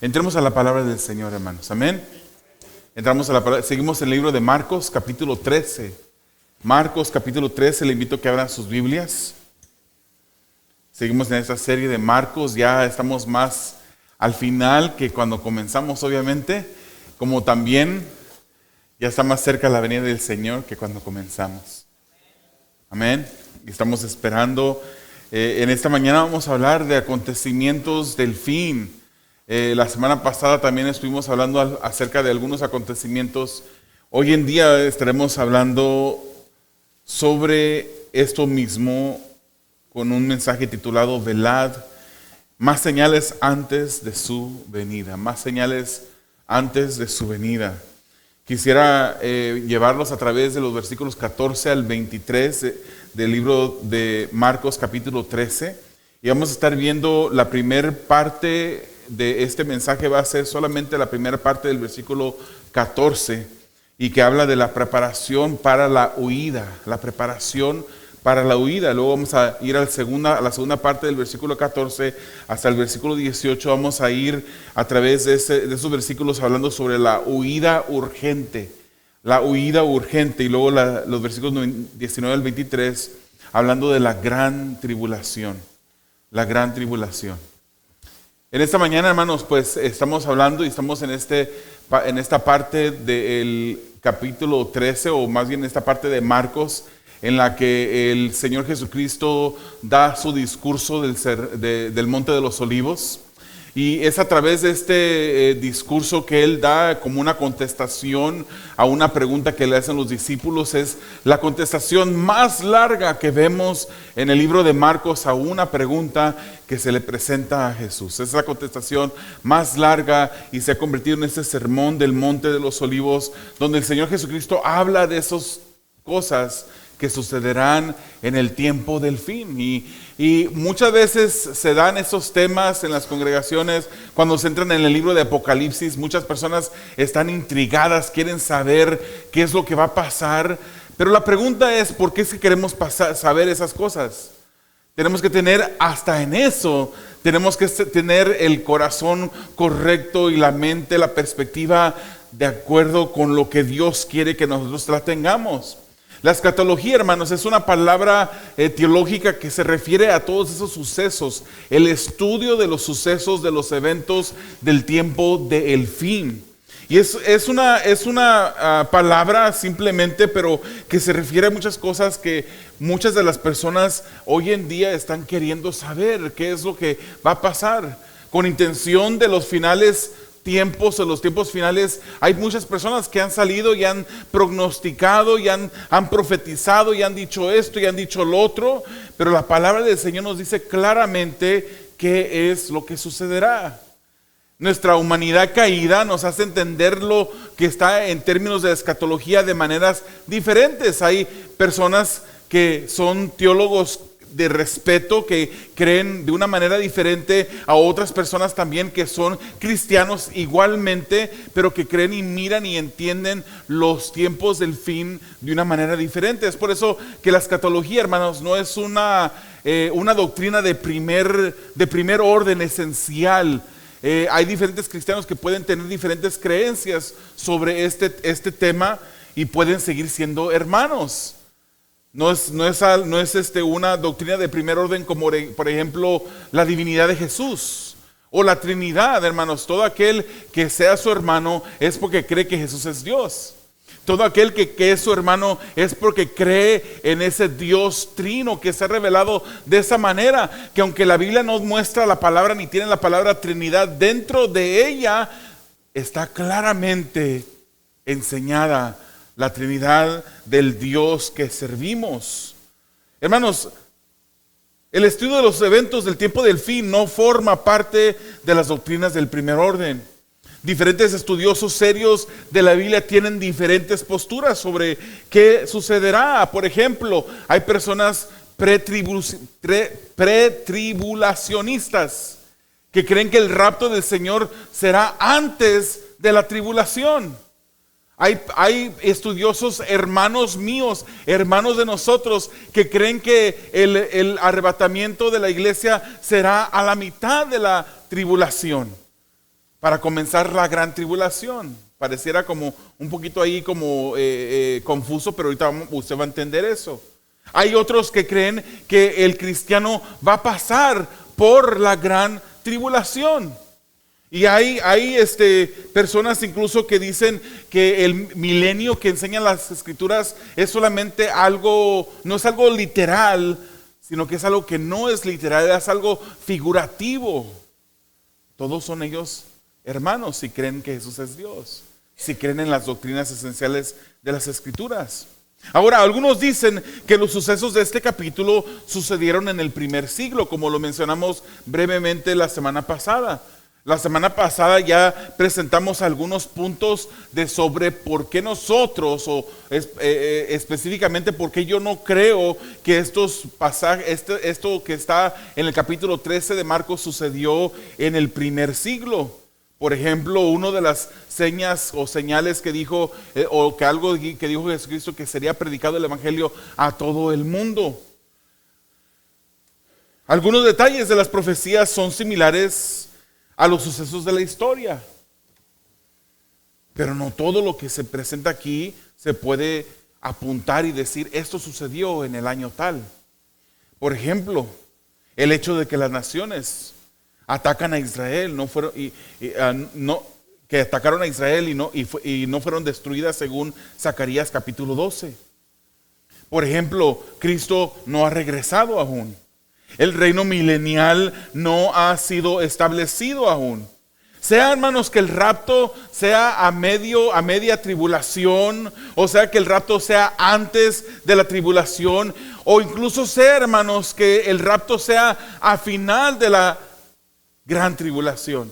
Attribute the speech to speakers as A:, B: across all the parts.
A: Entremos a la palabra del Señor, hermanos. Amén. Entramos a la palabra. Seguimos el libro de Marcos, capítulo 13. Marcos, capítulo 13. Le invito a que abran sus Biblias. Seguimos en esta serie de Marcos. Ya estamos más al final que cuando comenzamos, obviamente. Como también ya está más cerca la venida del Señor que cuando comenzamos. Amén. Y estamos esperando. En esta mañana vamos a hablar de acontecimientos del fin. La semana pasada también estuvimos hablando acerca de algunos acontecimientos. Hoy en día estaremos hablando sobre esto mismo con un mensaje titulado Velad, más señales antes de su venida, más señales antes de su venida. Quisiera llevarlos a través de los versículos 14 al 23 del libro de Marcos capítulo 13 y vamos a estar viendo la primera parte de este mensaje. Va a ser solamente la primera parte del versículo 14 y que habla de la preparación para la huida, la preparación para la huida. Luego vamos a ir a la segunda parte del versículo 14 hasta el versículo 18. Vamos a ir a través de esos versículos hablando sobre la huida urgente, y luego los versículos 19 al 23 hablando de la gran tribulación, En esta mañana, hermanos, pues estamos hablando y estamos en esta parte del capítulo 13, o más bien esta parte de Marcos, en la que el Señor Jesucristo da su discurso del Monte de los Olivos. Y es a través de este discurso que Él da como una contestación a una pregunta que le hacen los discípulos. Es la contestación más larga que vemos en el libro de Marcos a una pregunta que se le presenta a Jesús. Es la contestación más larga y se ha convertido en este sermón del Monte de los Olivos, donde el Señor Jesucristo habla de esas cosas que sucederán en el tiempo del fin. Y muchas veces se dan esos temas en las congregaciones. Cuando se entran en el libro de Apocalipsis, muchas personas están intrigadas, quieren saber qué es lo que va a pasar. Pero la pregunta es, ¿por qué es que queremos saber esas cosas? Tenemos que tener, hasta en eso, tenemos que tener el corazón correcto y la mente, la perspectiva de acuerdo con lo que Dios quiere que nosotros la tengamos. La escatología, hermanos, es una palabra teológica que se refiere a todos esos sucesos, el estudio de los sucesos, de los eventos del tiempo del fin. Y es una palabra simplemente, pero que se refiere a muchas cosas que muchas de las personas hoy en día están queriendo saber qué es lo que va a pasar. Con intención de los finales tiempos, en los tiempos finales, hay muchas personas que han salido y han prognosticado y han profetizado y han dicho esto y han dicho lo otro, pero la palabra del Señor nos dice claramente qué es lo que sucederá. Nuestra humanidad caída nos hace entender lo que está en términos de escatología de maneras diferentes. Hay personas que son teólogos de respeto, que creen de una manera diferente a otras personas también que son cristianos igualmente, pero que creen y miran y entienden los tiempos del fin de una manera diferente. Es por eso que la escatología, hermanos, no es una doctrina de primer orden esencial. Hay diferentes cristianos que pueden tener diferentes creencias sobre este tema y pueden seguir siendo hermanos. No es una doctrina de primer orden como, por ejemplo, la divinidad de Jesús o la Trinidad, hermanos. Todo aquel que sea su hermano es porque cree que Jesús es Dios. Todo aquel que es su hermano es porque cree en ese Dios trino que se ha revelado de esa manera, que aunque la Biblia no muestra la palabra ni tiene la palabra Trinidad, dentro de ella está claramente enseñada la Trinidad del Dios que servimos. Hermanos, el estudio de los eventos del tiempo del fin no forma parte de las doctrinas del primer orden. Diferentes estudiosos serios de la Biblia tienen diferentes posturas sobre qué sucederá. Por ejemplo, hay personas pretribulacionistas que creen que el rapto del Señor será antes de la tribulación. Hay estudiosos, hermanos míos, hermanos de nosotros, que creen que el arrebatamiento de la iglesia será a la mitad de la tribulación. para comenzar la gran tribulación. Pareciera como un poquito ahí como confuso, pero ahorita usted va a entender eso. Hay otros que creen que el cristiano va a pasar por la gran tribulación. Y hay personas incluso que dicen que el milenio que enseñan las escrituras es solamente algo, no es algo literal, sino que es algo que no es literal, es algo figurativo. Todos son ellos hermanos si creen que Jesús es Dios, si creen en las doctrinas esenciales de las escrituras. Ahora, algunos dicen que los sucesos de este capítulo sucedieron en el primer siglo, como lo mencionamos brevemente la semana pasada. La semana pasada ya presentamos algunos puntos de sobre por qué nosotros, o específicamente por qué yo no creo que estos pasajes, esto que está en el capítulo 13 de Marcos sucedió en el primer siglo. Por ejemplo, una de las señas o señales que dijo, o que algo que dijo Jesucristo, que sería predicado el evangelio a todo el mundo. Algunos detalles de las profecías son similares a los sucesos de la historia. Pero no todo lo que se presenta aquí se puede apuntar y decir esto sucedió en el año tal. Por ejemplo, el hecho de que las naciones atacan a Israel, que atacaron a Israel y no fueron destruidas según Zacarías capítulo 12. Por ejemplo, Cristo no ha regresado aún. El reino milenial no ha sido establecido aún. Sea, hermanos, que el rapto sea a media tribulación, o sea que el rapto sea antes de la tribulación, o incluso sea, hermanos, que el rapto sea a final de la gran tribulación.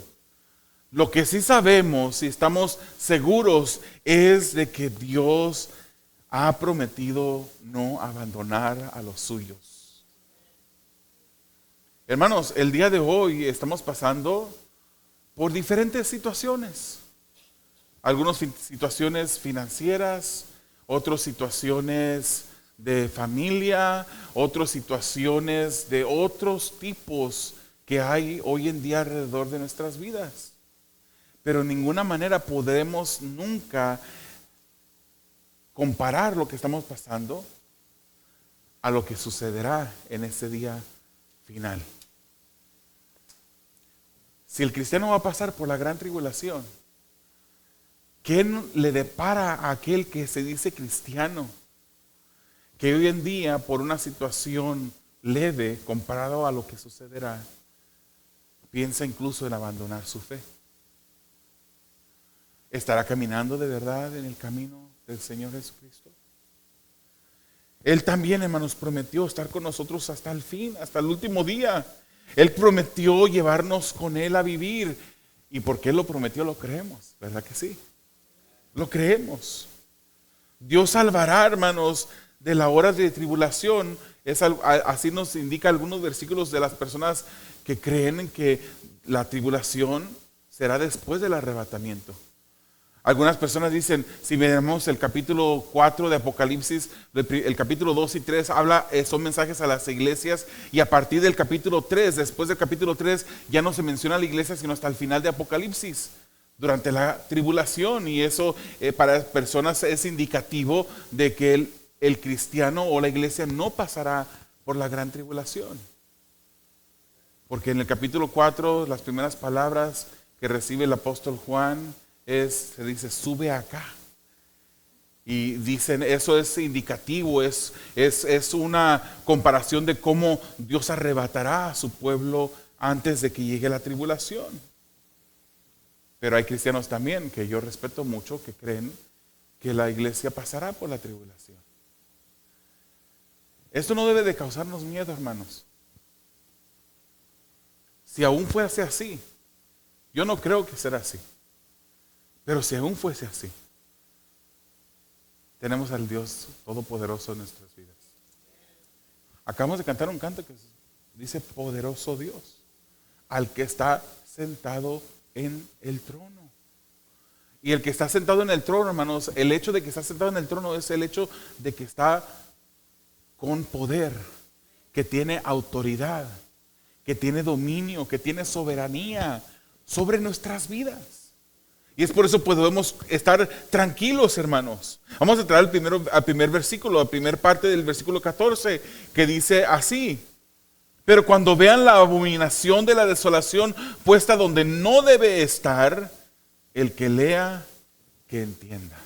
A: Lo que sí sabemos y estamos seguros es de que Dios ha prometido no abandonar a los suyos. Hermanos, el día de hoy estamos pasando por diferentes situaciones. Algunas situaciones financieras, otras situaciones de familia, otras situaciones de otros tipos que hay hoy en día alrededor de nuestras vidas. Pero en ninguna manera podemos nunca comparar lo que estamos pasando a lo que sucederá en ese día final. Si el cristiano va a pasar por la gran tribulación, ¿qué le depara a aquel que se dice cristiano? Que hoy en día, por una situación leve comparado a lo que sucederá, piensa incluso en abandonar su fe. ¿Estará caminando de verdad en el camino del Señor Jesucristo? Él también, hermanos, prometió estar con nosotros hasta el fin, hasta el último día. Él prometió llevarnos con Él a vivir. Y porque Él lo prometió, lo creemos, ¿verdad que sí? Lo creemos. Dios salvará, hermanos, de la hora de tribulación. Así nos indica algunos versículos de las personas que creen que la tribulación será después del arrebatamiento. Algunas personas dicen, si vemos el capítulo 4 de Apocalipsis, el capítulo 2 y 3 son mensajes a las iglesias, y a partir del capítulo 3, después del capítulo 3, ya no se menciona la iglesia sino hasta el final de Apocalipsis, durante la tribulación, y eso para personas es indicativo de que el cristiano o la iglesia no pasará por la gran tribulación. Porque en el capítulo 4, las primeras palabras que recibe el apóstol Juan se dice, sube acá. Y dicen, eso es indicativo, es una comparación de cómo Dios arrebatará a su pueblo antes de que llegue la tribulación. Pero hay cristianos también, que yo respeto mucho, que creen que la iglesia pasará por la tribulación. Esto no debe de causarnos miedo, hermanos. Si aún fuese así, yo no creo que será así. Pero si aún fuese así, tenemos al Dios Todopoderoso en nuestras vidas. Acabamos de cantar un canto que dice poderoso Dios, al que está sentado en el trono. Y el que está sentado en el trono, hermanos, el hecho de que está sentado en el trono es el hecho de que está con poder, que tiene autoridad, que tiene dominio, que tiene soberanía. sobre nuestras vidas. Y es por eso podemos estar tranquilos, hermanos. Vamos a entrar al primer versículo, a la primera parte del versículo 14, que dice así: pero cuando vean la abominación de la desolación puesta donde no debe estar, el que lea, que entienda.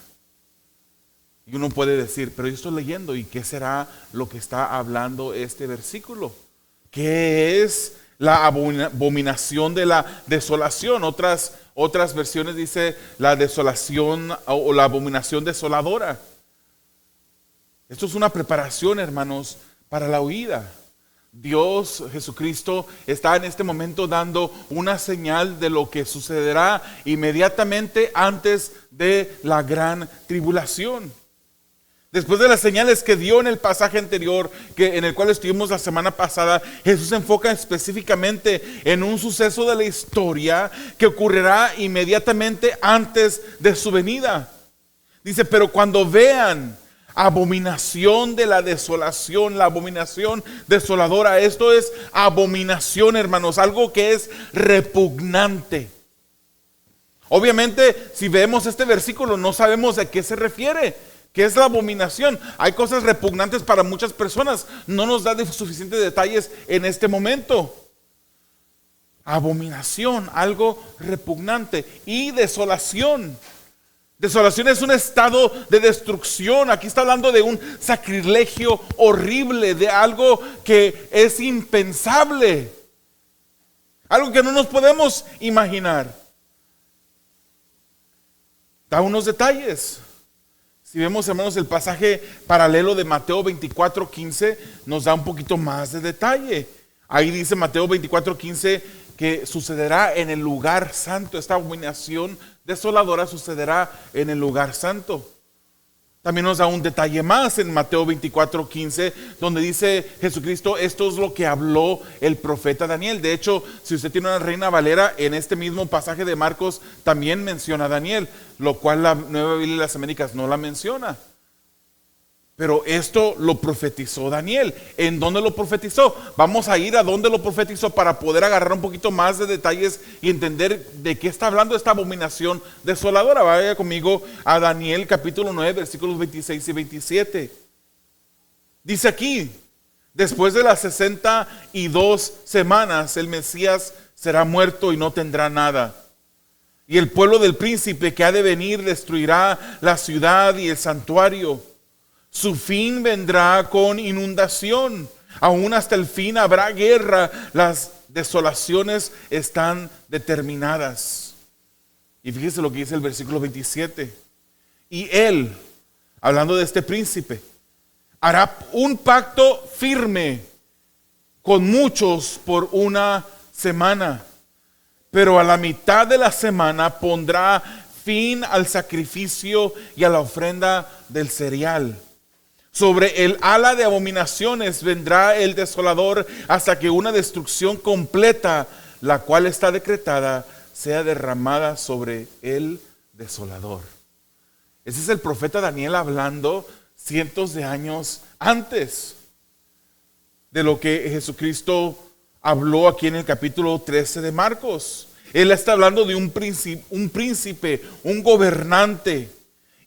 A: Y uno puede decir, pero yo estoy leyendo, ¿y qué será lo que está hablando este versículo? ¿Qué es la abominación de la desolación? Otras versiones dice la desolación o la abominación desoladora. Esto es una preparación, hermanos, para la huida. Dios, Jesucristo, está en este momento dando una señal de lo que sucederá inmediatamente antes de la gran tribulación. Después de las señales que dio en el pasaje anterior, en el cual estuvimos la semana pasada, Jesús se enfoca específicamente en un suceso de la historia que ocurrirá inmediatamente antes de su venida. Dice, pero cuando vean abominación de la desolación, la abominación desoladora, esto es abominación, hermanos, algo que es repugnante. Obviamente, si vemos este versículo, no sabemos a qué se refiere. ¿Qué es la abominación? Hay cosas repugnantes para muchas personas. No nos da suficientes detalles en este momento. Abominación, algo repugnante. Y desolación. Desolación es un estado de destrucción. Aquí está hablando de un sacrilegio horrible, de algo que es impensable. Algo que no nos podemos imaginar. Da unos detalles. Si vemos, hermanos, el pasaje paralelo de Mateo 24:15, nos da un poquito más de detalle. Ahí dice Mateo 24:15 que sucederá en el lugar santo. Esta abominación desoladora sucederá en el lugar santo. También nos da un detalle más en Mateo 24:15, donde dice Jesucristo, esto es lo que habló el profeta Daniel. De hecho, si usted tiene una Reina Valera, en este mismo pasaje de Marcos también menciona a Daniel, lo cual la Nueva Biblia de las Américas no la menciona. Pero esto lo profetizó Daniel. ¿En dónde lo profetizó? Vamos a ir a dónde lo profetizó para poder agarrar un poquito más de detalles y entender de qué está hablando esta abominación desoladora. Vaya conmigo a Daniel capítulo 9, versículos 26 y 27. Dice aquí, después de las 62 semanas, el Mesías será muerto y no tendrá nada. Y el pueblo del príncipe que ha de venir destruirá la ciudad y el santuario. Su fin vendrá con inundación. Aún hasta el fin habrá guerra. Las desolaciones están determinadas. Y fíjese lo que dice el versículo 27. Y él, hablando de este príncipe, hará un pacto firme con muchos por una semana. Pero a la mitad de la semana pondrá fin al sacrificio y a la ofrenda del cereal. Sobre el ala de abominaciones vendrá el desolador hasta que una destrucción completa, la cual está decretada, sea derramada sobre el desolador. Ese es el profeta Daniel hablando cientos de años antes de lo que Jesucristo habló aquí en el capítulo 13 de Marcos. Él está hablando de un príncipe, un gobernante.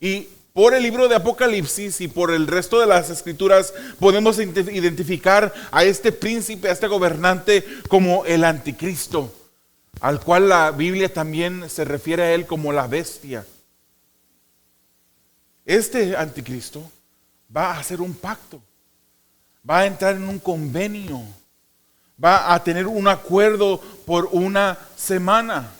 A: Y por el libro de Apocalipsis y por el resto de las escrituras podemos identificar a este príncipe, a este gobernante como el anticristo, al cual la Biblia también se refiere a él como la bestia. Este anticristo va a hacer un pacto, va a entrar en un convenio, va a tener un acuerdo por una semana.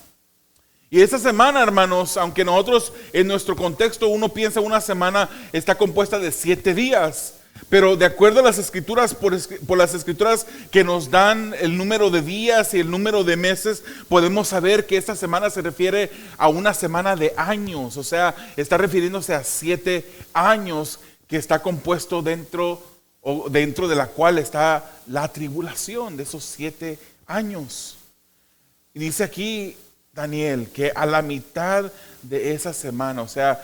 A: Y esa semana, hermanos, aunque nosotros en nuestro contexto uno piensa una semana está compuesta de 7 días, pero de acuerdo a las escrituras, por las escrituras que nos dan el número de días y el número de meses, podemos saber que esta semana se refiere a una semana de años, o sea, está refiriéndose a 7 años que está compuesto dentro de la cual está la tribulación de esos 7 años. Y dice aquí Daniel que a la mitad de esa semana, o sea,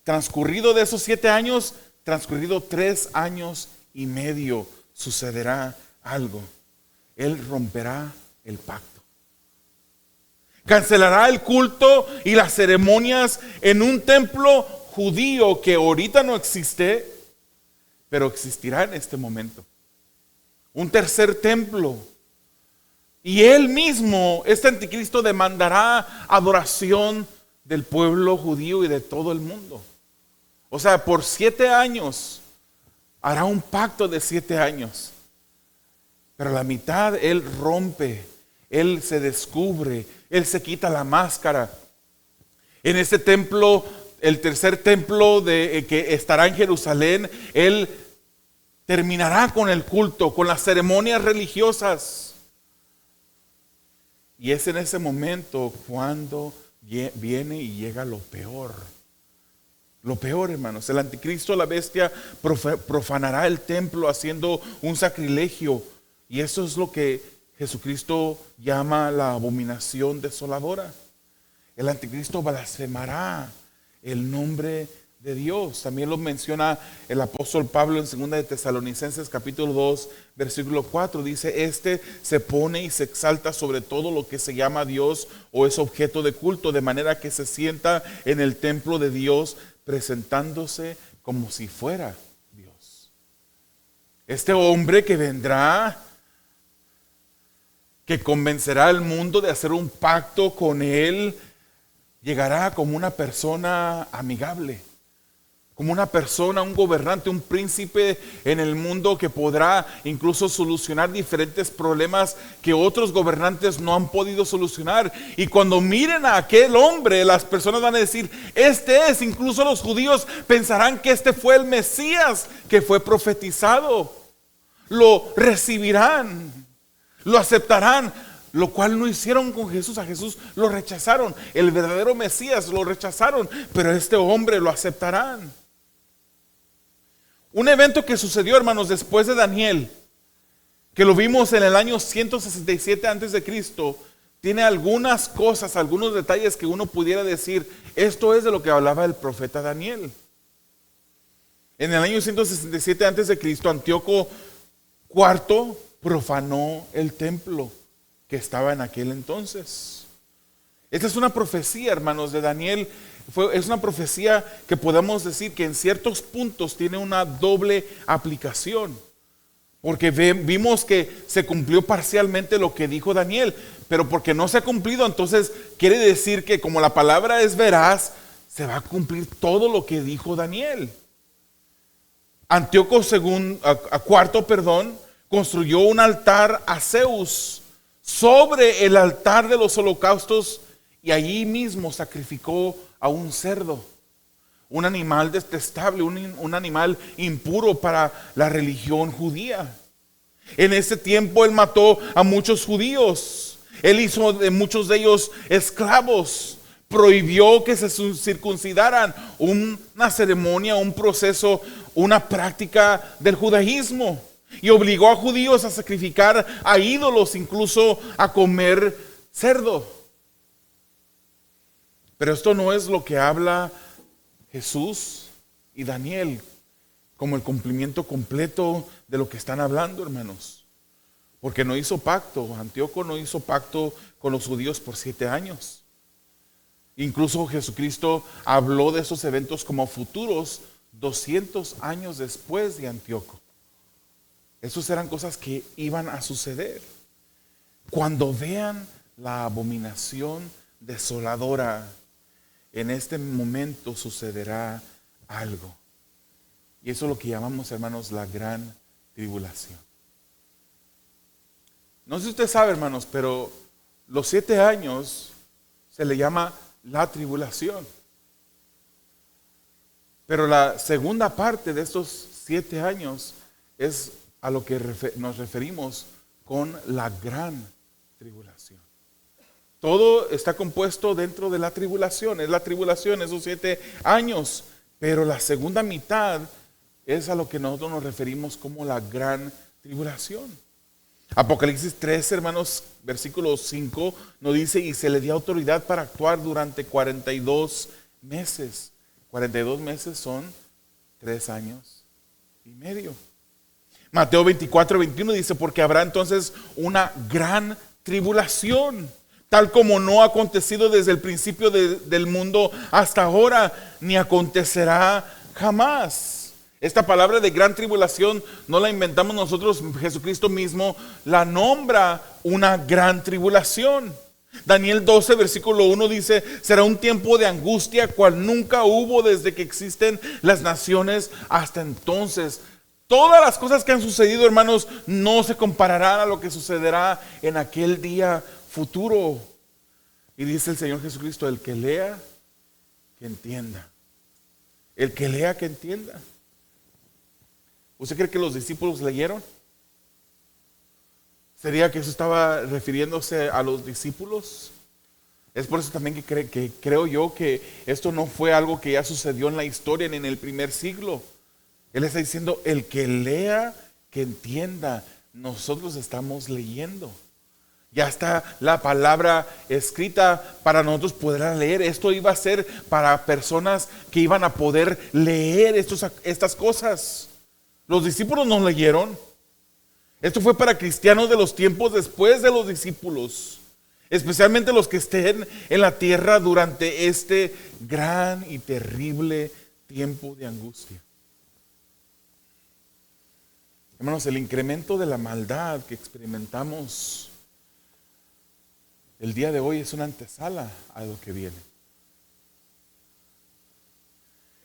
A: transcurrido de esos 7 años, transcurrido 3 años y medio, sucederá algo. Él romperá el pacto. Cancelará el culto y las ceremonias en un templo judío que ahorita no existe, pero existirá en este momento. Un tercer templo. Y él mismo, este anticristo, demandará adoración del pueblo judío y de todo el mundo. O sea, por 7 años hará un pacto de 7 años. Pero a la mitad él rompe, él se descubre, él se quita la máscara. En este templo, el tercer templo que estará en Jerusalén, él terminará con el culto, con las ceremonias religiosas. Y es en ese momento cuando viene y llega lo peor. Lo peor, hermanos, el anticristo, la bestia, profanará el templo haciendo un sacrilegio. Y eso es lo que Jesucristo llama la abominación desoladora. El anticristo blasfemará el nombre de Dios. También lo menciona el apóstol Pablo en 2 de Tesalonicenses capítulo 2, versículo 4. Dice, este se pone y se exalta sobre todo lo que se llama Dios o es objeto de culto, de manera que se sienta en el templo de Dios presentándose como si fuera Dios. Este hombre que vendrá, que convencerá al mundo de hacer un pacto con él, llegará como una persona amigable, como una persona, un gobernante, un príncipe en el mundo que podrá incluso solucionar diferentes problemas que otros gobernantes no han podido solucionar. Y cuando miren a aquel hombre, las personas van a decir, este es, incluso los judíos pensarán que este fue el Mesías que fue profetizado. Lo recibirán, lo aceptarán, lo cual no hicieron con Jesús. A Jesús lo rechazaron, el verdadero Mesías lo rechazaron, pero a este hombre lo aceptarán. Un evento que sucedió, hermanos, después de Daniel, que lo vimos en el año 167 antes de Cristo, tiene algunas cosas, algunos detalles que uno pudiera decir, esto es de lo que hablaba el profeta Daniel. En el año 167 antes de Cristo, Antíoco IV profanó el templo que estaba en aquel entonces. Esta es una profecía, hermanos, de Daniel. Es una profecía que podemos decir que en ciertos puntos tiene una doble aplicación. Porque vimos que se cumplió parcialmente lo que dijo Daniel, pero porque no se ha cumplido, entonces quiere decir que como la palabra es veraz, se va a cumplir todo lo que dijo Daniel. Antíoco IV, construyó un altar a Zeus sobre el altar de los holocaustos y allí mismo sacrificó a un cerdo, un animal detestable, un animal impuro para la religión judía. En ese tiempo él mató a muchos judíos, él hizo de muchos de ellos esclavos, prohibió que se circuncidaran, una ceremonia, un proceso, una práctica del judaísmo. Y obligó a judíos a sacrificar a ídolos, incluso a comer cerdo. Pero esto no es lo que habla Jesús y Daniel como el cumplimiento completo de lo que están hablando, hermanos. Porque no hizo pacto, Antíoco no hizo pacto con los judíos por 7 años. Incluso Jesucristo habló de esos eventos como futuros 200 años después de Antíoco. Esas eran cosas que iban a suceder. Cuando vean la abominación desoladora, en este momento sucederá algo. Y eso es lo que llamamos, hermanos, la gran tribulación. No sé si usted sabe, hermanos, pero los 7 años se le llama la tribulación. Pero la segunda parte de estos 7 años es a lo que nos referimos con la gran tribulación. Todo está compuesto dentro de la tribulación. Es la tribulación, esos 7 años. Pero la segunda mitad es a lo que nosotros nos referimos como la gran tribulación. Apocalipsis 3, hermanos, versículo 5, nos dice, y se le dio autoridad para actuar durante 42 meses. 42 meses son 3 años y medio. Mateo 24, 21 dice, porque habrá entonces una gran tribulación, tal como no ha acontecido desde el principio del mundo hasta ahora, ni acontecerá jamás. Esta palabra de gran tribulación no la inventamos nosotros, Jesucristo mismo la nombra una gran tribulación. Daniel 12, versículo 1 dice: será un tiempo de angustia cual nunca hubo desde que existen las naciones hasta entonces. Todas las cosas que han sucedido, hermanos, no se compararán a lo que sucederá en aquel día futuro. Y dice el Señor Jesucristo: el que lea, que entienda. El que lea, que entienda. ¿Usted cree que los discípulos leyeron? ¿Sería que eso estaba refiriéndose a los discípulos? Es por eso también que creo yo que esto no fue algo que ya sucedió en la historia ni en el primer siglo. Él está diciendo: el que lea, que entienda. Nosotros estamos leyendo. Ya está la palabra escrita para nosotros poder leer. Esto iba a ser para personas que iban a poder leer estas cosas. Los discípulos no leyeron. Esto fue para cristianos de los tiempos después de los discípulos, especialmente los que estén en la tierra durante este gran y terrible tiempo de angustia. Hermanos, el incremento de la maldad que experimentamos el día de hoy es una antesala a lo que viene.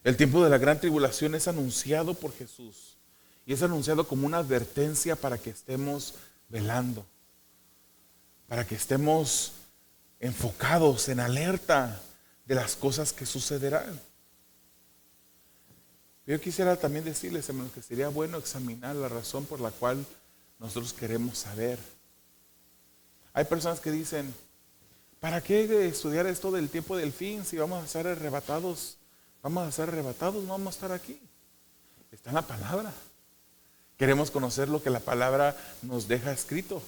A: El tiempo de la gran tribulación es anunciado por Jesús. Y es anunciado como una advertencia para que estemos velando, para que estemos enfocados en alerta de las cosas que sucederán. Yo quisiera también decirles, hermanos, que sería bueno examinar la razón por la cual nosotros queremos saber. Hay personas que dicen: ¿para qué estudiar esto del tiempo del fin si vamos a ser arrebatados? Vamos a ser arrebatados, no vamos a estar aquí. Está en la palabra. Queremos conocer lo que la palabra nos deja escrito.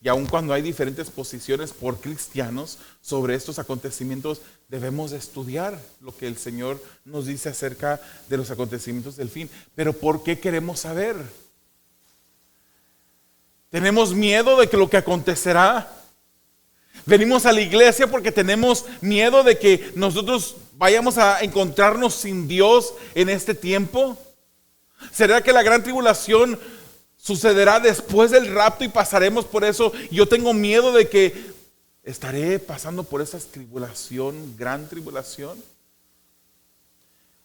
A: Y aun cuando hay diferentes posiciones por cristianos sobre estos acontecimientos, debemos estudiar lo que el Señor nos dice acerca de los acontecimientos del fin. Pero ¿por qué queremos saber? ¿Tenemos miedo de que lo que acontecerá? ¿Venimos a la iglesia porque tenemos miedo de que nosotros vayamos a encontrarnos sin Dios en este tiempo? ¿Será que la gran tribulación sucederá después del rapto y pasaremos por eso? Yo tengo miedo de que estaré pasando por esa tribulación, gran tribulación.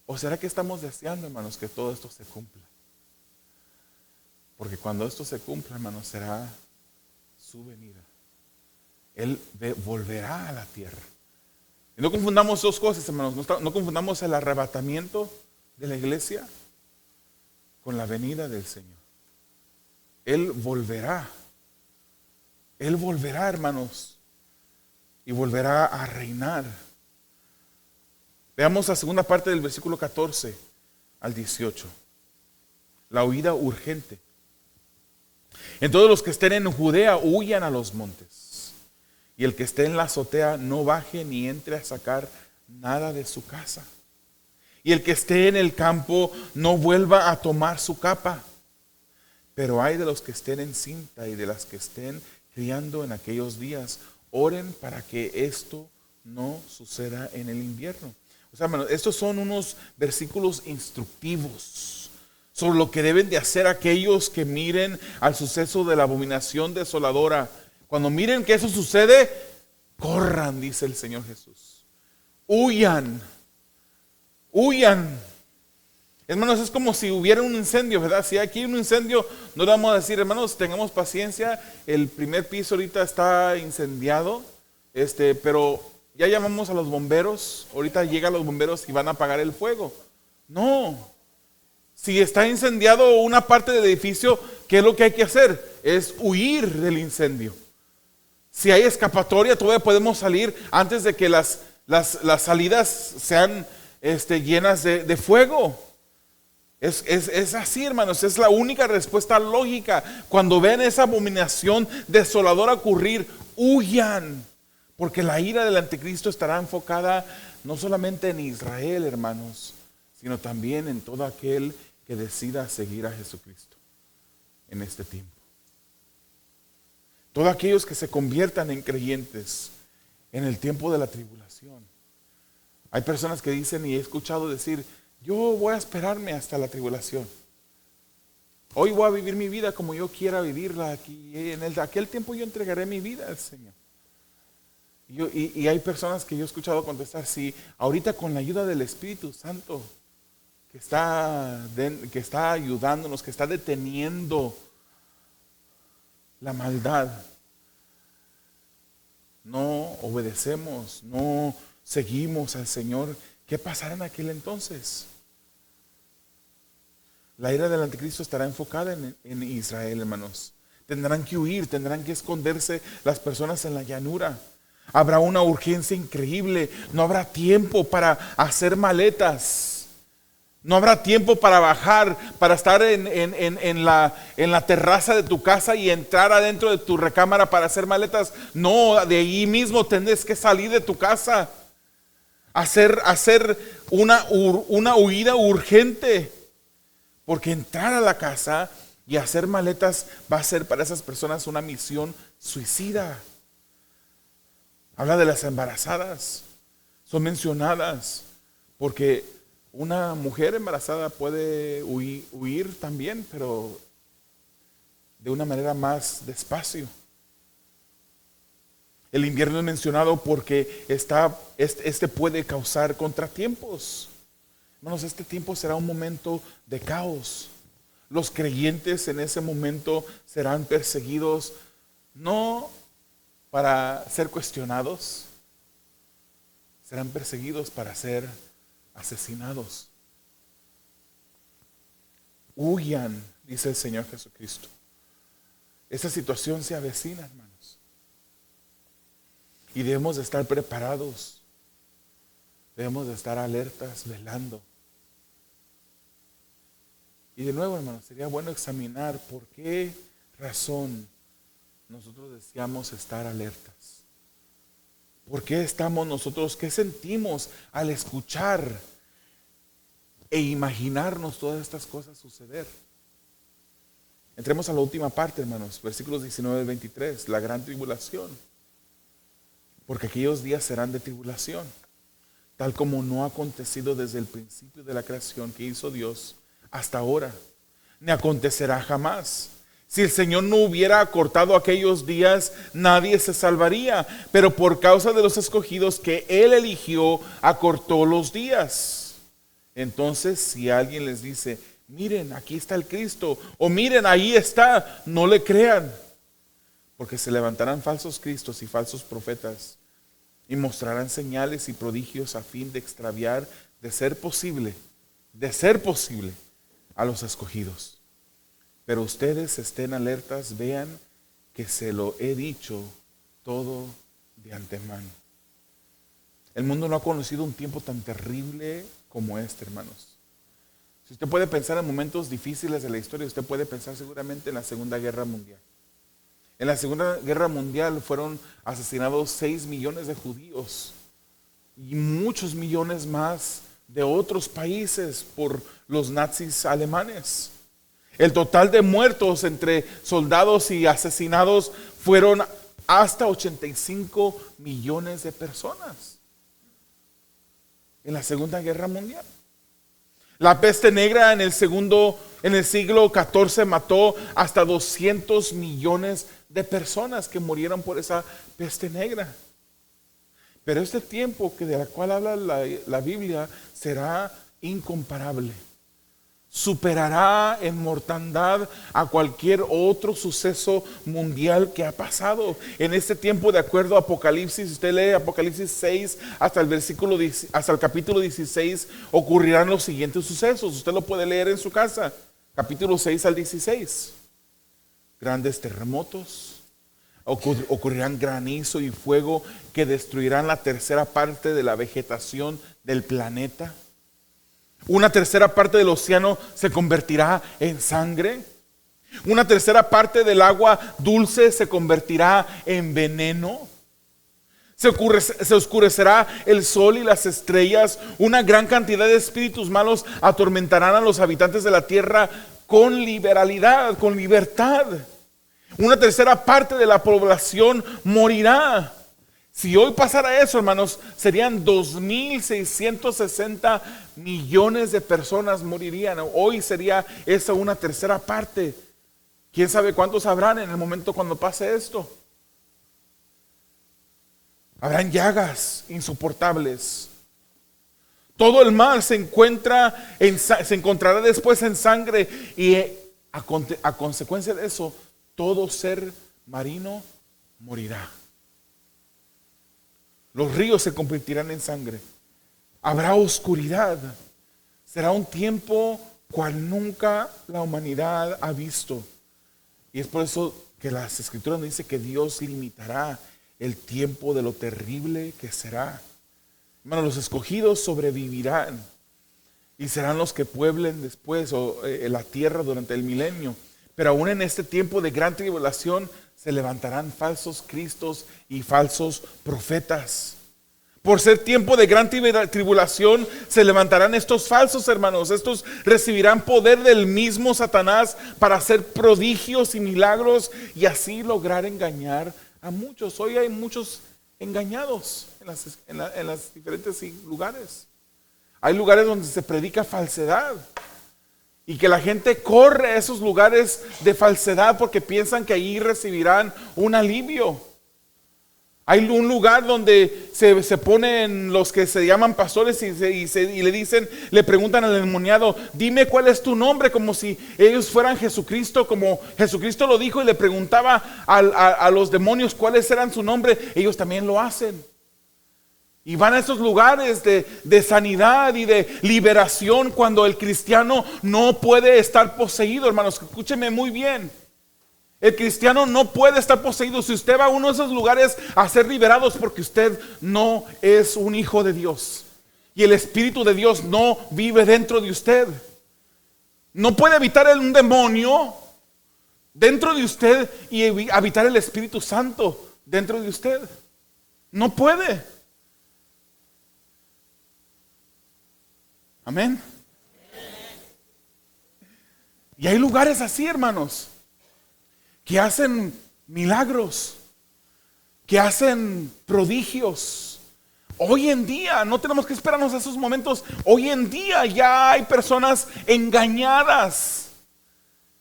A: ¿O será que estamos deseando, hermanos, que todo esto se cumpla? Porque cuando esto se cumpla, hermanos, será su venida. Él volverá a la tierra. Y no confundamos dos cosas, hermanos. No confundamos el arrebatamiento de la iglesia con la venida del Señor. Él volverá. Él volverá, hermanos, y volverá a reinar. Veamos la segunda parte del versículo 14 al 18. La huida urgente. Entonces los que estén en Judea huyan a los montes. Y el que esté en la azotea no baje ni entre a sacar nada de su casa. Y el que esté en el campo no vuelva a tomar su capa. Pero hay de los que estén en cinta y de las que estén criando en aquellos días. Oren para que esto no suceda en el invierno. O sea, hermanos, estos son unos versículos instructivos sobre lo que deben de hacer aquellos que miren al suceso de la abominación desoladora. Cuando miren que eso sucede, corran, dice el Señor Jesús. Huyan. Huyan. Hermanos, es como si hubiera un incendio, ¿verdad? Si aquí hay un incendio, no le vamos a decir: hermanos, tengamos paciencia, el primer piso ahorita está incendiado, pero ya llamamos a los bomberos, ahorita llegan los bomberos y van a apagar el fuego. No. Si está incendiado una parte del edificio, ¿qué es lo que hay que hacer? Es huir del incendio. Si hay escapatoria, todavía podemos salir antes de que las salidas sean llenas de fuego. Es así, hermanos, es la única respuesta lógica. Cuando ven esa abominación desoladora ocurrir, huyan, porque la ira del anticristo estará enfocada no solamente en Israel, hermanos, sino también en todo aquel que decida seguir a Jesucristo en este tiempo. Todos aquellos que se conviertan en creyentes en el tiempo de la tribulación. Hay personas que dicen, y he escuchado decir, yo voy a esperarme hasta la tribulación. Hoy voy a vivir mi vida como yo quiera vivirla aquí. En aquel tiempo yo entregaré mi vida al Señor. Y hay personas que yo he escuchado contestar, sí, ahorita con la ayuda del Espíritu Santo, que está ayudándonos, que está deteniendo la maldad, no obedecemos, no seguimos al Señor, ¿qué pasará en aquel entonces? La ira del anticristo estará enfocada en Israel, hermanos. Tendrán que huir, tendrán que esconderse las personas en la llanura. Habrá una urgencia increíble. No habrá tiempo para hacer maletas. No habrá tiempo para bajar, para estar en la terraza de tu casa y entrar adentro de tu recámara para hacer maletas. No, de ahí mismo tendrás que salir de tu casa. Hacer una huida urgente. Porque entrar a la casa y hacer maletas va a ser para esas personas una misión suicida. Habla de las embarazadas. Son mencionadas porque una mujer embarazada puede huir también, pero de una manera más despacio. El invierno es mencionado porque este puede causar contratiempos. Hermanos, este tiempo será un momento de caos. Los creyentes en ese momento serán perseguidos, no para ser cuestionados, serán perseguidos para ser asesinados. Huyan, dice el Señor Jesucristo. Esta situación se avecina, hermanos. Y debemos de estar preparados. Debemos de estar alertas, velando. Y de nuevo, hermanos, sería bueno examinar por qué razón nosotros deseamos estar alertas. ¿Por qué estamos nosotros, qué sentimos al escuchar e imaginarnos todas estas cosas suceder? Entremos a la última parte, hermanos, versículos 19 al 23, la gran tribulación. Porque aquellos días serán de tribulación, tal como no ha acontecido desde el principio de la creación que hizo Dios hasta ahora, ni acontecerá jamás. Si el Señor no hubiera acortado aquellos días, nadie se salvaría, pero por causa de los escogidos que Él eligió, acortó los días. Entonces, si alguien les dice, miren, aquí está el Cristo, o miren, ahí está, no le crean, porque se levantarán falsos cristos y falsos profetas, y mostrarán señales y prodigios a fin de extraviar, de ser posible, a los escogidos. Pero ustedes estén alertas, vean que se lo he dicho todo de antemano. El mundo no ha conocido un tiempo tan terrible como este, hermanos. Si usted puede pensar en momentos difíciles de la historia, usted puede pensar seguramente en la Segunda Guerra Mundial. En la Segunda Guerra Mundial fueron asesinados 6 millones de judíos y muchos millones más de otros países por los nazis alemanes. El total de muertos entre soldados y asesinados fueron hasta 85 millones de personas en la Segunda Guerra Mundial. La peste negra en el siglo XIV mató hasta 200 millones de personas que murieron por esa peste negra. Pero este tiempo de la cual habla la Biblia será incomparable. Superará en mortandad a cualquier otro suceso mundial que ha pasado. En este tiempo, de acuerdo a Apocalipsis, usted lee Apocalipsis 6 hasta el capítulo 16, ocurrirán los siguientes sucesos. Usted lo puede leer en su casa, capítulo 6 al 16. Grandes terremotos, ocurrirán granizo y fuego que destruirán la tercera parte de la vegetación del planeta. Una tercera parte del océano se convertirá en sangre. Una tercera parte del agua dulce se convertirá en veneno. Se oscurecerá el sol y las estrellas. Una gran cantidad de espíritus malos atormentarán a los habitantes de la tierra con liberalidad, con libertad. Una tercera parte de la población morirá. Si hoy pasara eso, hermanos, serían 2.660 millones de personas morirían. Hoy sería esa una tercera parte. ¿Quién sabe cuántos habrán en el momento cuando pase esto? Habrán llagas insoportables. Todo el mal se encontrará después en sangre, y a consecuencia de eso, todo ser marino morirá. Los ríos se convertirán en sangre. Habrá oscuridad. Será un tiempo cual nunca la humanidad ha visto. Y es por eso que las Escrituras nos dicen que Dios limitará el tiempo de lo terrible que será. Hermanos, los escogidos sobrevivirán y serán los que pueblen después la tierra durante el milenio. Pero aún en este tiempo de gran tribulación se levantarán falsos cristos y falsos profetas. Por ser tiempo de gran tribulación se levantarán estos falsos, hermanos. Estos recibirán poder del mismo Satanás para hacer prodigios y milagros y así lograr engañar a muchos. Hoy hay muchos engañados en los diferentes lugares. Hay lugares donde se predica falsedad y que la gente corre a esos lugares de falsedad porque piensan que ahí recibirán un alivio. Hay un lugar donde se ponen los que se llaman pastores y le dicen, le preguntan al endemoniado, dime cuál es tu nombre, como si ellos fueran Jesucristo, como Jesucristo lo dijo y le preguntaba a los demonios cuáles eran su nombre. Ellos también lo hacen. Y van a esos lugares de sanidad y de liberación cuando el cristiano no puede estar poseído. Hermanos, escúchenme muy bien. El cristiano no puede estar poseído. Si usted va a uno de esos lugares a ser liberados, porque usted no es un hijo de Dios. Y el Espíritu de Dios no vive dentro de usted. No puede habitar un demonio dentro de usted y habitar el Espíritu Santo dentro de usted. No puede. Amén. Y hay lugares así, hermanos, que hacen milagros, que hacen prodigios. Hoy en día, no tenemos que esperarnos a esos momentos. Hoy en día ya hay personas engañadas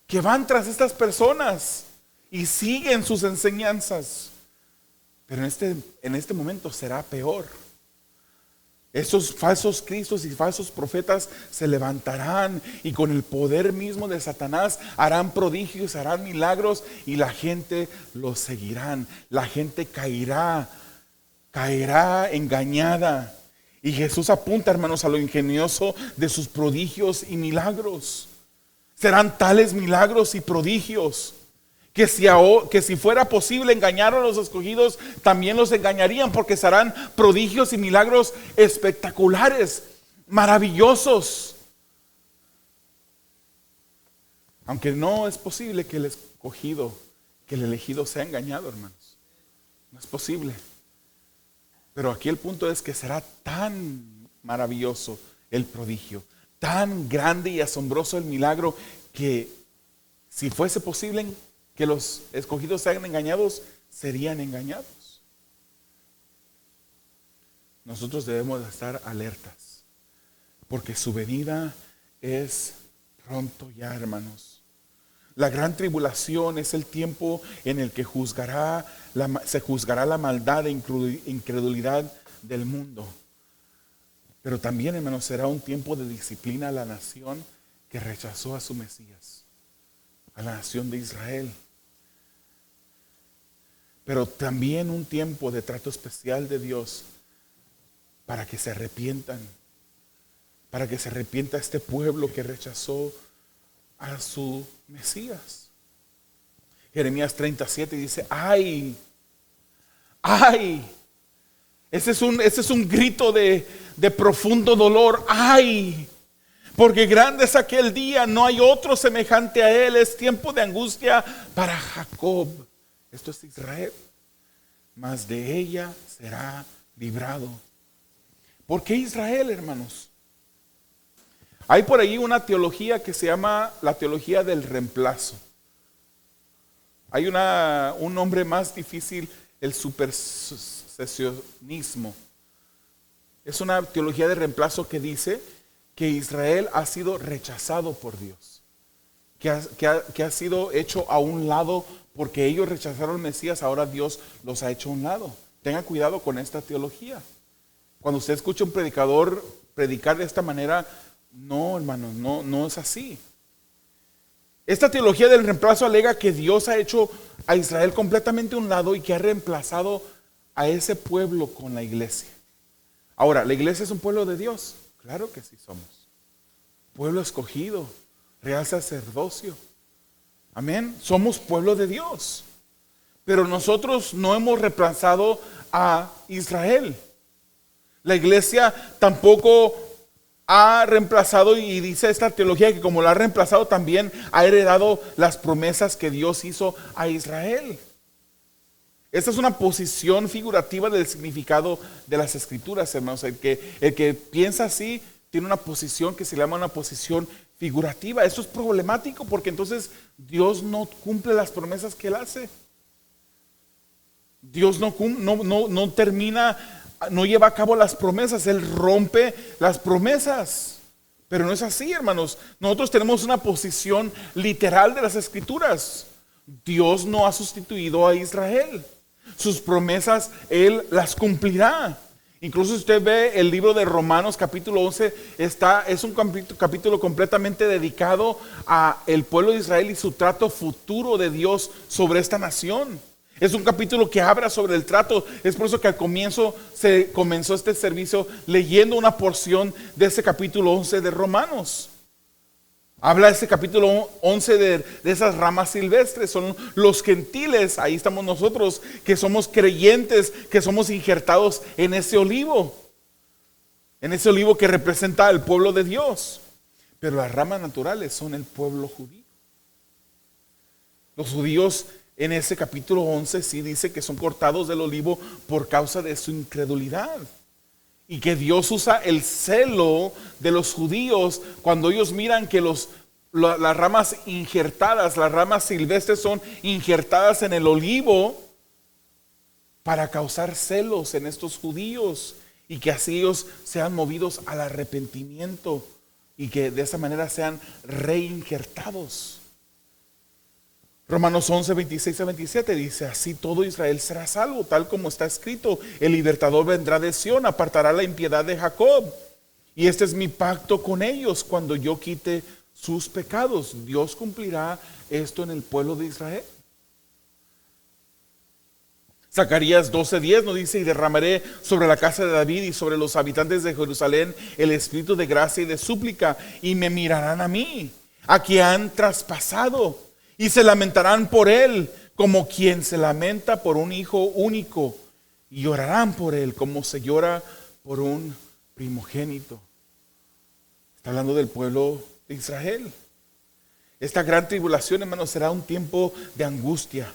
A: que van tras estas personas y siguen sus enseñanzas. Pero en este momento será peor. Estos falsos cristos y falsos profetas se levantarán y con el poder mismo de Satanás harán prodigios, harán milagros y la gente los seguirán. La gente caerá engañada. Y Jesús apunta, hermanos, a lo ingenioso de sus prodigios y milagros. Serán tales milagros y prodigios que si fuera posible engañar a los escogidos, también los engañarían, porque serán prodigios y milagros espectaculares, maravillosos. Aunque no es posible que el elegido sea engañado, hermanos. No es posible. Pero aquí el punto es que será tan maravilloso el prodigio, tan grande y asombroso el milagro, que si fuese posible que los escogidos sean engañados, serían engañados. Nosotros debemos de estar alertas, porque su venida es pronto ya, hermanos. La gran tribulación es el tiempo en el que se juzgará la maldad e incredulidad del mundo. Pero también, hermanos, será un tiempo de disciplina a la nación que rechazó a su Mesías, a la nación de Israel. Pero también un tiempo de trato especial de Dios para que se arrepientan, para que se arrepienta este pueblo que rechazó a su Mesías. Jeremías 37 dice, ¡ay! ¡Ay! Ese es un grito de profundo dolor. ¡Ay! Porque grande es aquel día, no hay otro semejante a él. Es tiempo de angustia para Jacob. Esto es Israel, mas de ella será librado. ¿Por qué Israel, hermanos? Hay por ahí una teología que se llama la teología del reemplazo. Hay un nombre más difícil, el supersesionismo. Es una teología de reemplazo que dice que Israel ha sido rechazado por Dios, que ha sido hecho a un lado porque ellos rechazaron al Mesías, ahora Dios los ha hecho a un lado. Tenga cuidado con esta teología. Cuando usted escucha a un predicador predicar de esta manera, no, hermanos, no es así. Esta teología del reemplazo alega que Dios ha hecho a Israel completamente a un lado y que ha reemplazado a ese pueblo con la iglesia. Ahora, ¿la iglesia es un pueblo de Dios? Claro que sí somos. Pueblo escogido, real sacerdocio. Amén. Somos pueblo de Dios. Pero nosotros no hemos reemplazado a Israel. La iglesia tampoco ha reemplazado, y dice esta teología que como la ha reemplazado también ha heredado las promesas que Dios hizo a Israel. Esta es una posición figurativa del significado de las escrituras, hermanos. El que piensa así tiene una posición que se llama una posición figurativa. Eso es problemático porque entonces Dios no cumple las promesas que Él hace. Dios no termina, no lleva a cabo las promesas, Él rompe las promesas. Pero no es así, hermanos. Nosotros tenemos una posición literal de las escrituras. Dios no ha sustituido a Israel. Sus promesas Él las cumplirá. Incluso si usted ve el libro de Romanos capítulo 11, es un capítulo completamente dedicado a el pueblo de Israel y su trato futuro de Dios sobre esta nación. Es un capítulo que habla sobre el trato. Es por eso que al comienzo se comenzó este servicio leyendo una porción de ese capítulo 11 de Romanos. Habla ese capítulo 11 de esas ramas silvestres. Son los gentiles, ahí estamos nosotros, que somos creyentes, que somos injertados en ese olivo. En ese olivo que representa al pueblo de Dios. Pero las ramas naturales son el pueblo judío. Los judíos en ese capítulo 11 sí dice que son cortados del olivo por causa de su incredulidad. Y que Dios usa el celo de los judíos cuando ellos miran que las ramas injertadas, las ramas silvestres son injertadas en el olivo para causar celos en estos judíos y que así ellos sean movidos al arrepentimiento y que de esa manera sean reinjertados. Romanos 11, 26 a 27 dice, así todo Israel será salvo, tal como está escrito, el libertador vendrá de Sión, apartará la impiedad de Jacob. Y este es mi pacto con ellos cuando yo quite sus pecados. Dios cumplirá esto en el pueblo de Israel. Zacarías 12:10 nos dice, y derramaré sobre la casa de David y sobre los habitantes de Jerusalén el espíritu de gracia y de súplica, y me mirarán a mí, a quien han traspasado. Y se lamentarán por él como quien se lamenta por un hijo único. Y llorarán por él como se llora por un primogénito. Está hablando del pueblo de Israel. Esta gran tribulación, hermanos, será un tiempo de angustia.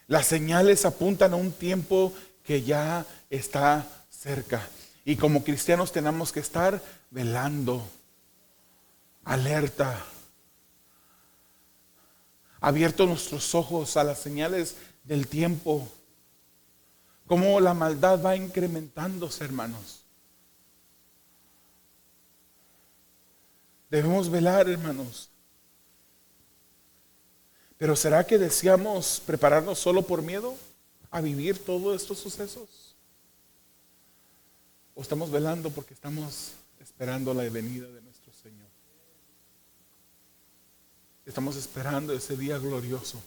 A: Las señales apuntan a un tiempo que ya está cerca. Y como cristianos tenemos que estar velando, alerta, abiertos nuestros ojos a las señales del tiempo. Cómo la maldad va incrementándose, hermanos. Debemos velar, hermanos. Pero ¿será que deseamos prepararnos solo por miedo a vivir todos estos sucesos? ¿O estamos velando porque estamos esperando la venida de nuestro Señor? Estamos esperando ese día glorioso,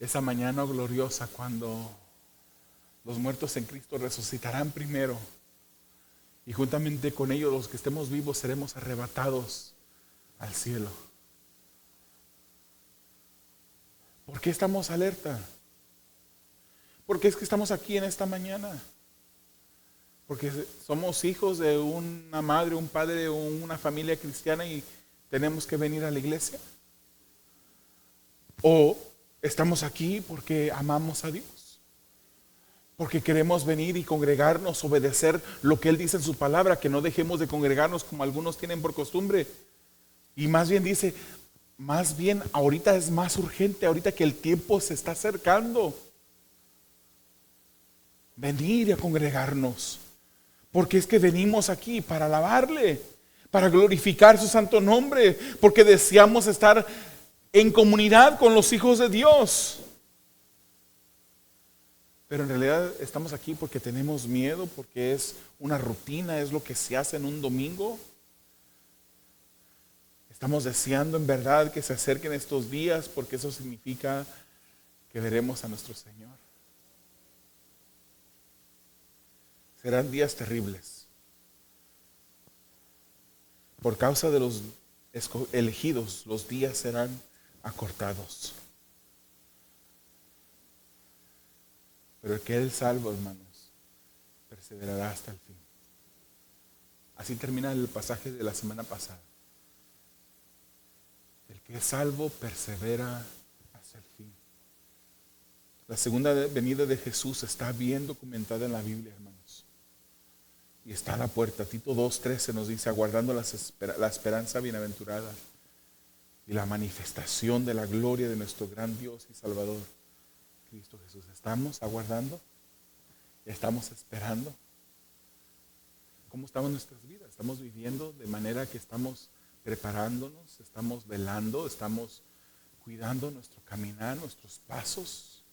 A: esa mañana gloriosa cuando los muertos en Cristo resucitarán primero y juntamente con ellos los que estemos vivos seremos arrebatados al cielo. ¿Por qué estamos alerta? ¿Por qué es que estamos aquí en esta mañana? Porque somos hijos de una madre, un padre o una familia cristiana y tenemos que venir a la iglesia. ¿O estamos aquí porque amamos a Dios? Porque queremos venir y congregarnos, obedecer lo que Él dice en su palabra, que no dejemos de congregarnos como algunos tienen por costumbre. Y más bien dice, más bien ahorita es más urgente, ahorita que el tiempo se está acercando, venir y a congregarnos. Porque es que venimos aquí para alabarle, para glorificar su santo nombre, porque deseamos estar en comunidad con los hijos de Dios. Pero en realidad estamos aquí porque tenemos miedo, porque es una rutina, es lo que se hace en un domingo. Estamos deseando en verdad que se acerquen estos días, porque eso significa que veremos a nuestro Señor. Serán días terribles. Por causa de los elegidos, los días serán acortados. Pero el que es salvo, hermanos, perseverará hasta el fin. Así termina el pasaje de la semana pasada. El que es salvo persevera hasta el fin. La segunda venida de Jesús está bien documentada en la Biblia, hermanos. Y está a la puerta. Tito 2:13 nos dice, aguardando la esperanza bienaventurada y la manifestación de la gloria de nuestro gran Dios y Salvador, Cristo Jesús. ¿Estamos aguardando? ¿Estamos esperando? ¿Cómo estamos en nuestras vidas? ¿Estamos viviendo de manera que estamos preparándonos? ¿Estamos velando? ¿Estamos cuidando nuestro caminar, nuestros pasos?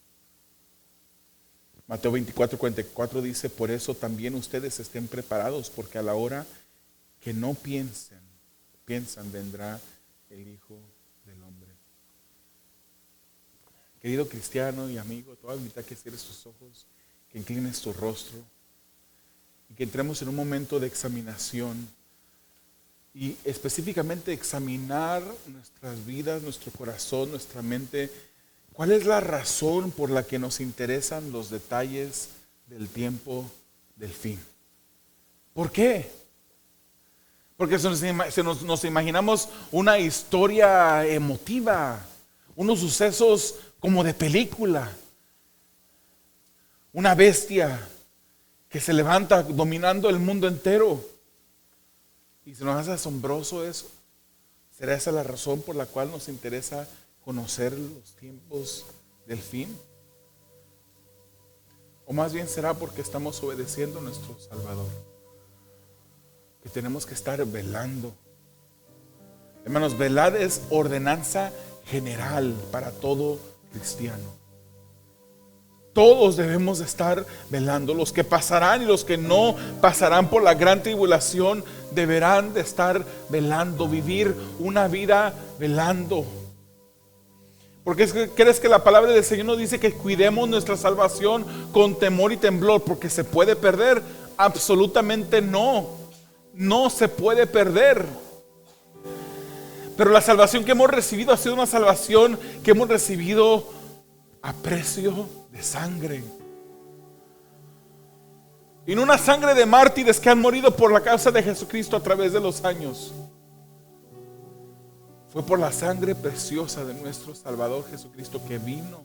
A: Mateo 24:44 dice, por eso también ustedes estén preparados, porque a la hora que no piensan, vendrá el Hijo del Hombre. Querido cristiano y amigo, te voy a invitar a que cierres tus ojos, que inclines tu rostro y que entremos en un momento de examinación y específicamente examinar nuestras vidas, nuestro corazón, nuestra mente. ¿Cuál es la razón por la que nos interesan los detalles del tiempo del fin? ¿Por qué? Porque nos imaginamos una historia emotiva, unos sucesos como de película, una bestia que se levanta dominando el mundo entero. Y se nos hace asombroso eso. ¿Será esa la razón por la cual nos interesa conocer los tiempos del fin? O más bien será porque estamos obedeciendo a nuestro Salvador, que tenemos que estar velando. Hermanos, velar es ordenanza general para todo cristiano. Todos debemos de estar velando. Los que pasarán y los que no pasarán por la gran tribulación deberán de estar velando, vivir una vida velando. Porque crees que la palabra del Señor nos dice que cuidemos nuestra salvación con temor y temblor, porque se puede perder. Absolutamente no, no se puede perder. Pero la salvación que hemos recibido ha sido una salvación que hemos recibido a precio de sangre. Y no una sangre de mártires que han morido por la causa de Jesucristo a través de los años. Fue por la sangre preciosa de nuestro Salvador Jesucristo, que vino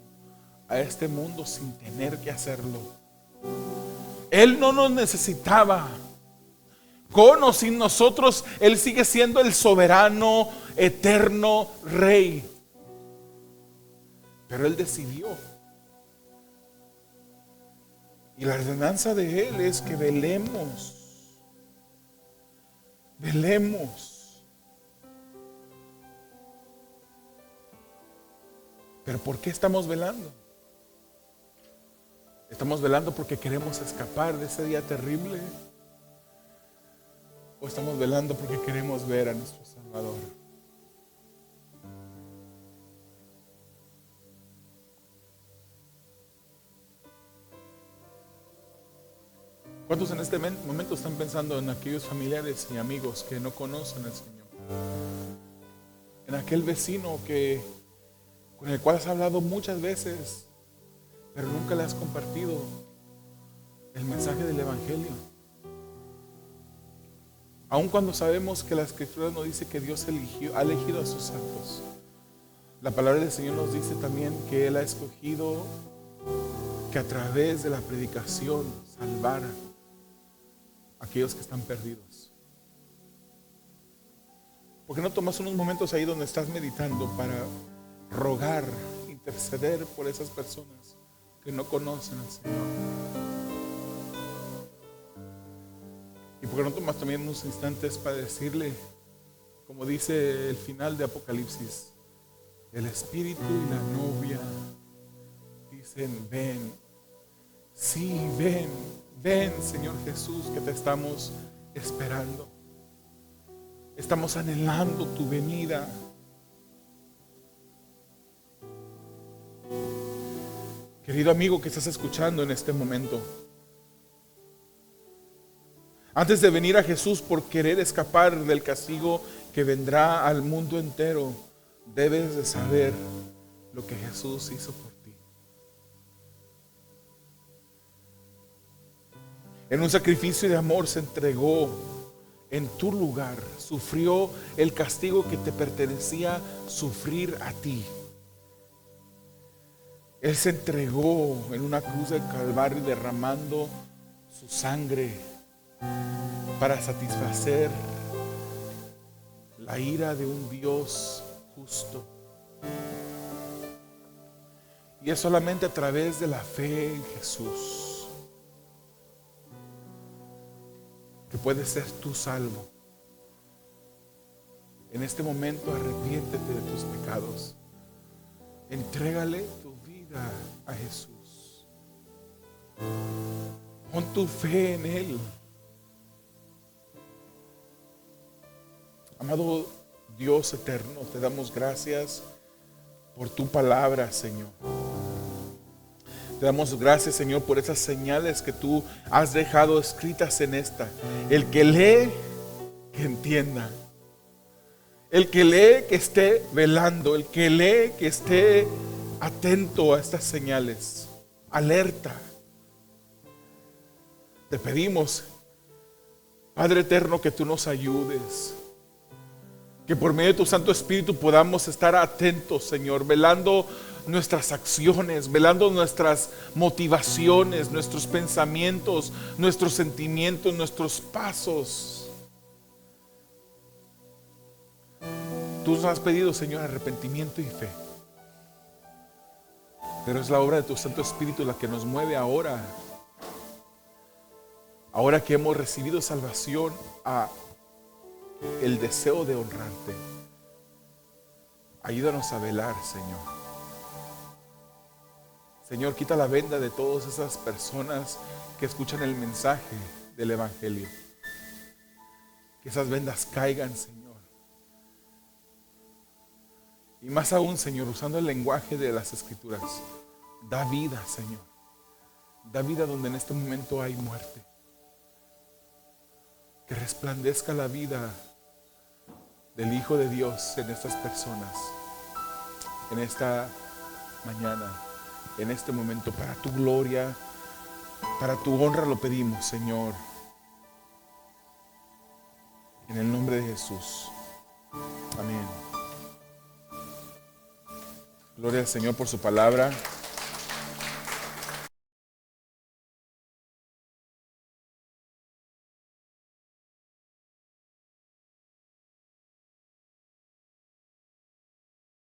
A: a este mundo sin tener que hacerlo. Él no nos necesitaba. Con o sin nosotros, Él sigue siendo el soberano, eterno Rey. Pero Él decidió. Y la ordenanza de Él es que velemos. Velemos. Pero ¿por qué estamos velando? ¿Estamos velando porque queremos escapar de ese día terrible? ¿O estamos velando porque queremos ver a nuestro Salvador? ¿Cuántos en este momento están pensando en aquellos familiares y amigos que no conocen al Señor? En aquel vecino con el cual has hablado muchas veces, pero nunca le has compartido el mensaje del Evangelio. Aun cuando sabemos que la Escritura nos dice que Dios ha elegido a sus santos, la palabra del Señor nos dice también que Él ha escogido que a través de la predicación salvara a aquellos que están perdidos. ¿Por qué no tomas unos momentos ahí donde estás meditando para rogar, interceder por esas personas que no conocen al Señor? ¿Y por qué no tomas también unos instantes para decirle, como dice el final de Apocalipsis, el Espíritu y la novia dicen, ven, sí, ven, ven, Señor Jesús, que te estamos esperando. Estamos anhelando tu venida. Querido amigo que estás escuchando en este momento, antes de venir a Jesús por querer escapar del castigo que vendrá al mundo entero, debes de saber lo que Jesús hizo por ti. En un sacrificio de amor se entregó en tu lugar, sufrió el castigo que te pertenecía sufrir a ti. Él se entregó en una cruz del Calvario derramando su sangre para satisfacer la ira de un Dios justo. Y es solamente a través de la fe en Jesús que puedes ser tú salvo. En este momento arrepiéntete de tus pecados. Entrégale tu vida a Jesús. Pon tu fe en Él. Amado Dios eterno, te damos gracias por tu palabra, Señor. Te damos gracias, Señor, por esas señales que tú has dejado escritas en esta. El que lee, que entienda. El que lee, que esté velando. El que lee, que esté atento a estas señales. Alerta. Te pedimos, Padre eterno, que tú nos ayudes. Que por medio de tu Santo Espíritu podamos estar atentos, Señor, velando nuestras acciones, velando nuestras motivaciones, nuestros pensamientos, nuestros sentimientos, nuestros pasos. Tú nos has pedido, Señor, arrepentimiento y fe. Pero es la obra de tu Santo Espíritu la que nos mueve ahora. Ahora que hemos recibido salvación, a el deseo de honrarte. Ayúdanos a velar, Señor. Señor, quita la venda de todas esas personas que escuchan el mensaje del Evangelio. Que esas vendas caigan, Señor. Y más aún, Señor, usando el lenguaje de las Escrituras, da vida, Señor. Da vida donde en este momento hay muerte. Que resplandezca la vida del Hijo de Dios en estas personas, en esta mañana, en este momento, para tu gloria, para tu honra lo pedimos, Señor. En el nombre de Jesús. Amén. Gloria al Señor por su palabra.